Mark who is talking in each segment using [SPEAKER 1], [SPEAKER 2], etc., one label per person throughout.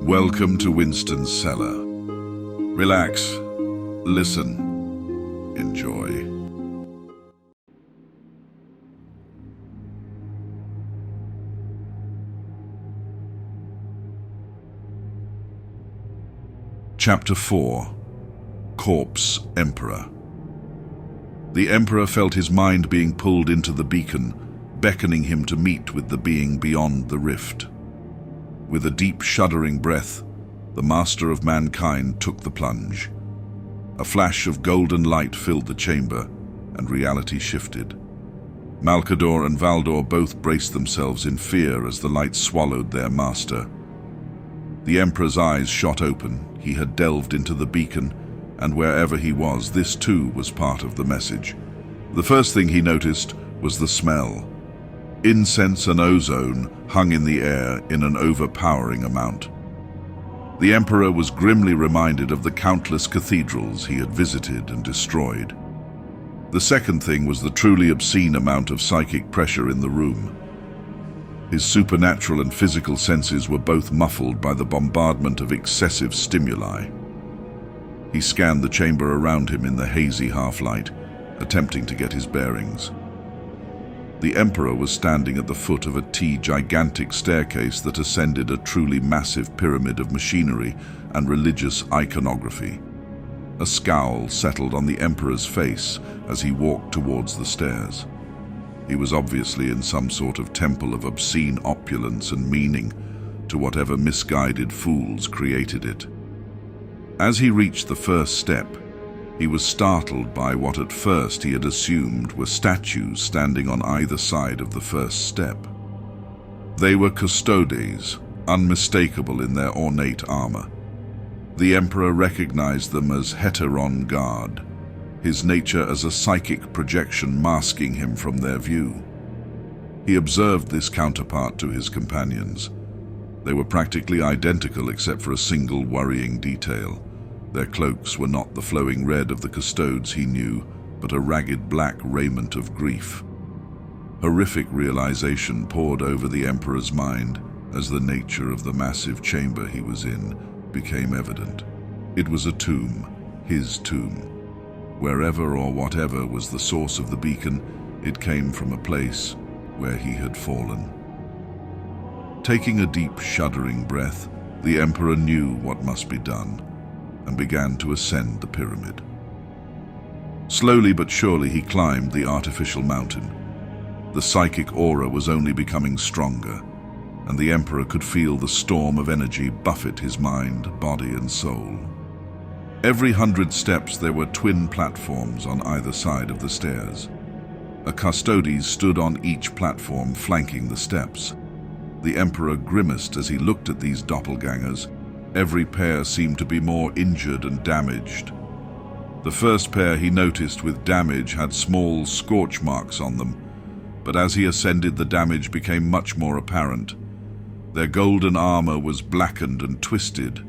[SPEAKER 1] Welcome to Winston's cellar. Relax, listen, enjoy. Chapter 4. Corpse Emperor. The Emperor felt his mind being pulled into the beacon, beckoning him to meet with the being beyond the rift. With a deep, shuddering breath, the master of mankind took the plunge. A flash of golden light filled the chamber, and reality shifted. Malcador and Valdor both braced themselves in fear as the light swallowed their master. The Emperor's eyes shot open. He had delved into the beacon, and wherever he was, this too was part of the message. The first thing he noticed was the smell. Incense and ozone hung in the air in an overpowering amount. The Emperor was grimly reminded of the countless cathedrals he had visited and destroyed. The second thing was the truly obscene amount of psychic pressure in the room. His supernatural and physical senses were both muffled by the bombardment of excessive stimuli. He scanned the chamber around him in the hazy half-light, attempting to get his bearings. The Emperor was standing at the foot of a gigantic staircase that ascended a truly massive pyramid of machinery and religious iconography. A scowl settled on the Emperor's face as he walked towards the stairs. He was obviously in some sort of temple of obscene opulence and meaning to whatever misguided fools created it. As he reached the first step, he was startled by what at first he had assumed were statues standing on either side of the first step. They were custodes, unmistakable in their ornate armor. The Emperor recognized them as Heteron Guard, his nature as a psychic projection masking him from their view. He observed this counterpart to his companions. They were practically identical except for a single worrying detail. Their cloaks were not the flowing red of the custodes he knew, but a ragged black raiment of grief. Horrific realization poured over the Emperor's mind as the nature of the massive chamber he was in became evident. It was a tomb, his tomb. Wherever or whatever was the source of the beacon, it came from a place where he had fallen. Taking a deep, shuddering breath, the Emperor knew what must be done, and began to ascend the pyramid. Slowly but surely he climbed the artificial mountain. The psychic aura was only becoming stronger, and the Emperor could feel the storm of energy buffet his mind, body, and soul. Every 100 steps there were twin platforms on either side of the stairs. A custodes stood on each platform flanking the steps. The Emperor grimaced as he looked at these doppelgangers. Every pair seemed to be more injured and damaged. The first pair he noticed with damage had small scorch marks on them, but as he ascended the damage became much more apparent. Their golden armor was blackened and twisted,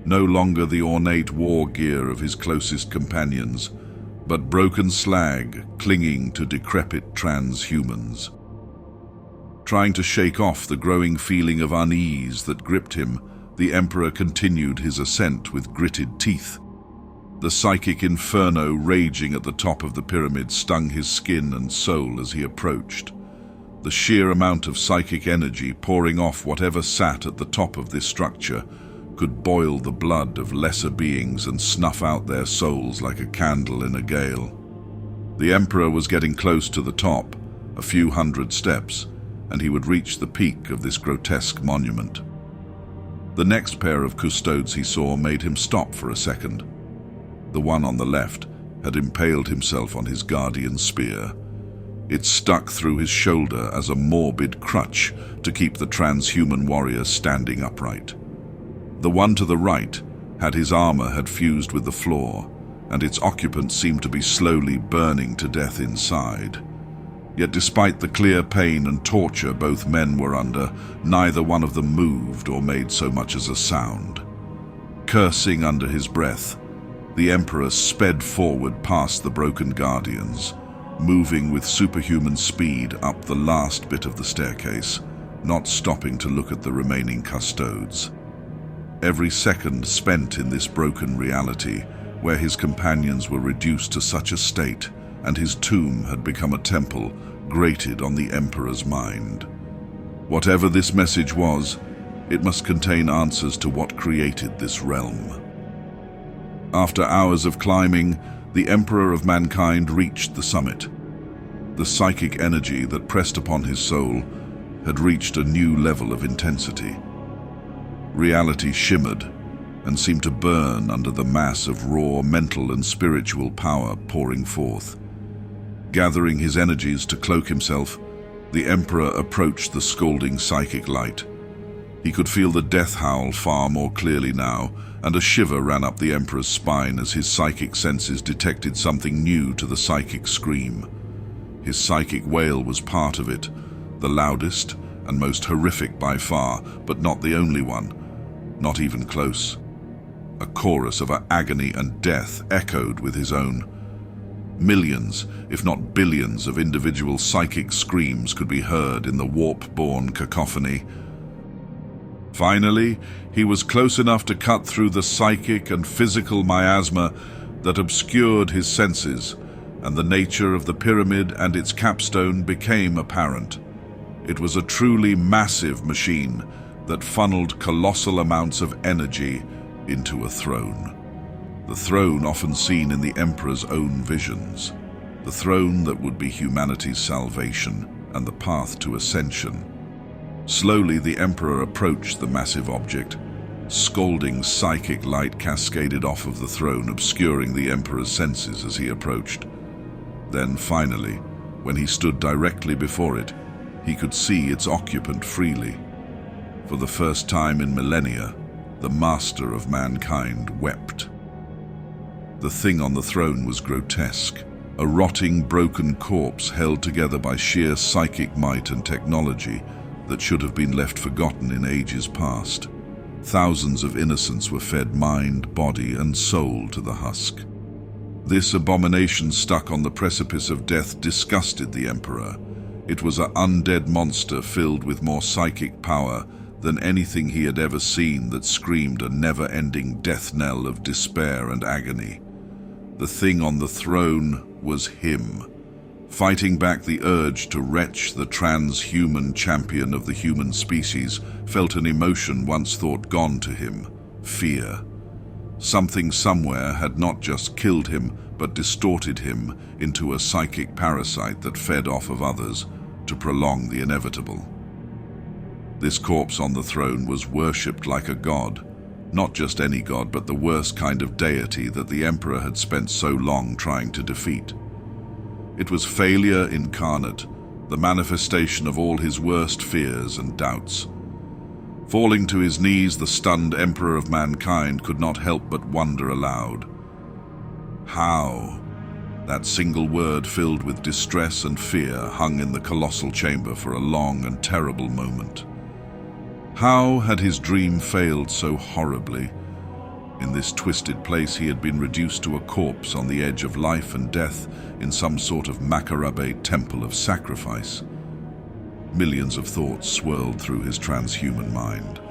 [SPEAKER 1] no longer the ornate war gear of his closest companions, but broken slag clinging to decrepit transhumans. Trying to shake off the growing feeling of unease that gripped him, the Emperor continued his ascent with gritted teeth. The psychic inferno raging at the top of the pyramid stung his skin and soul as he approached. The sheer amount of psychic energy pouring off whatever sat at the top of this structure could boil the blood of lesser beings and snuff out their souls like a candle in a gale. The Emperor was getting close to the top, a few 100 steps, and he would reach the peak of this grotesque monument. The next pair of custodes he saw made him stop for a second. The one on the left had impaled himself on his guardian spear. It stuck through his shoulder as a morbid crutch to keep the transhuman warrior standing upright. The one to the right had his armor had fused with the floor, and its occupant seemed to be slowly burning to death inside. Yet despite the clear pain and torture both men were under, neither one of them moved or made so much as a sound. Cursing under his breath, the Emperor sped forward past the broken guardians, moving with superhuman speed up the last bit of the staircase, not stopping to look at the remaining custodes. Every second spent in this broken reality, where his companions were reduced to such a state, and his tomb had become a temple, grated on the Emperor's mind. Whatever this message was, it must contain answers to what created this realm. After hours of climbing, the Emperor of Mankind reached the summit. The psychic energy that pressed upon his soul had reached a new level of intensity. Reality shimmered and seemed to burn under the mass of raw mental and spiritual power pouring forth. Gathering his energies to cloak himself, the Emperor approached the scalding psychic light. He could feel the death howl far more clearly now, and a shiver ran up the Emperor's spine as his psychic senses detected something new to the psychic scream. His psychic wail was part of it, the loudest and most horrific by far, but not the only one, not even close. A chorus of agony and death echoed with his own. Millions, if not billions, of individual psychic screams could be heard in the warp-born cacophony. Finally, he was close enough to cut through the psychic and physical miasma that obscured his senses, and the nature of the pyramid and its capstone became apparent. It was a truly massive machine that funneled colossal amounts of energy into a throne. The throne often seen in the Emperor's own visions. The throne that would be humanity's salvation and the path to ascension. Slowly, the Emperor approached the massive object. Scalding psychic light cascaded off of the throne, obscuring the Emperor's senses as he approached. Then, finally, when he stood directly before it, he could see its occupant freely. For the first time in millennia, the master of mankind wept. The thing on the throne was grotesque, a rotting, broken corpse held together by sheer psychic might and technology that should have been left forgotten in ages past. Thousands of innocents were fed mind, body, and soul to the husk. This abomination stuck on the precipice of death disgusted the Emperor. It was an undead monster filled with more psychic power than anything he had ever seen, that screamed a never-ending death knell of despair and agony. The thing on the throne was him, fighting back the urge to retch. The transhuman champion of the human species felt an emotion once thought gone to him: fear. Something somewhere had not just killed him, but distorted him into a psychic parasite that fed off of others to prolong the inevitable. This corpse on the throne was worshipped like a god. Not just any god, but the worst kind of deity that the Emperor had spent so long trying to defeat. It was failure incarnate, the manifestation of all his worst fears and doubts. Falling to his knees, the stunned Emperor of Mankind could not help but wonder aloud. How? That single word, filled with distress and fear, hung in the colossal chamber for a long and terrible moment. How had his dream failed so horribly? In this twisted place he had been reduced to a corpse on the edge of life and death in some sort of Macarabe temple of sacrifice. Millions of thoughts swirled through his transhuman mind.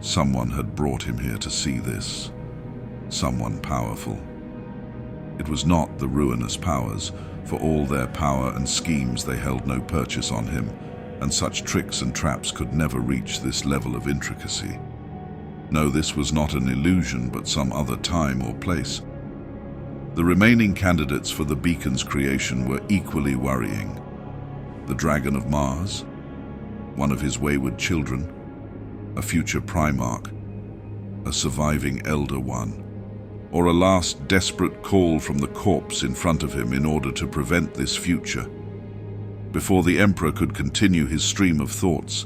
[SPEAKER 1] Someone had brought him here to see this. Someone powerful. It was not the Ruinous Powers. For all their power and schemes, they held no purchase on him, and such tricks and traps could never reach this level of intricacy. No, this was not an illusion, but some other time or place. The remaining candidates for the beacon's creation were equally worrying. The Dragon of Mars, one of his wayward children, a future Primarch, a surviving Elder One, or a last desperate call from the corpse in front of him in order to prevent this future. Before the Emperor could continue his stream of thoughts,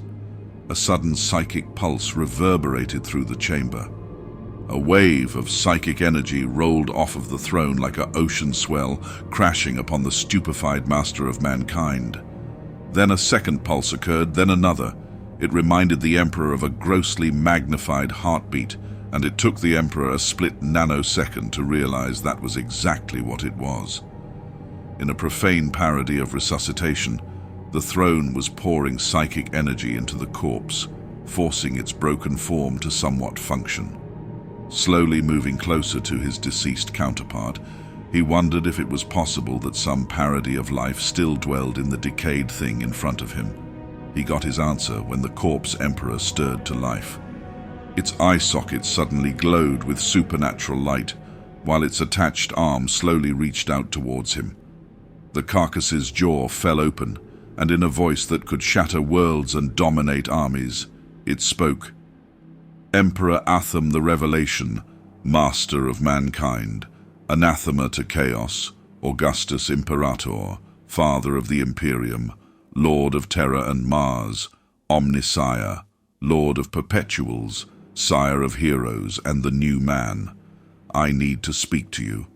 [SPEAKER 1] a sudden psychic pulse reverberated through the chamber. A wave of psychic energy rolled off of the throne like an ocean swell, crashing upon the stupefied master of mankind. Then a second pulse occurred, then another. It reminded the Emperor of a grossly magnified heartbeat, and it took the Emperor a split nanosecond to realize that was exactly what it was. In a profane parody of resuscitation, the throne was pouring psychic energy into the corpse, forcing its broken form to somewhat function. Slowly moving closer to his deceased counterpart, he wondered if it was possible that some parody of life still dwelled in the decayed thing in front of him. He got his answer when the corpse emperor stirred to life. Its eye sockets suddenly glowed with supernatural light, while its attached arm slowly reached out towards him. The carcass's jaw fell open, and in a voice that could shatter worlds and dominate armies, it spoke. Emperor Atham the Revelation, master of mankind, anathema to chaos, Augustus Imperator, father of the Imperium, lord of Terra and Mars, Omnisire, lord of perpetuals, sire of heroes and the new man. I need to speak to you.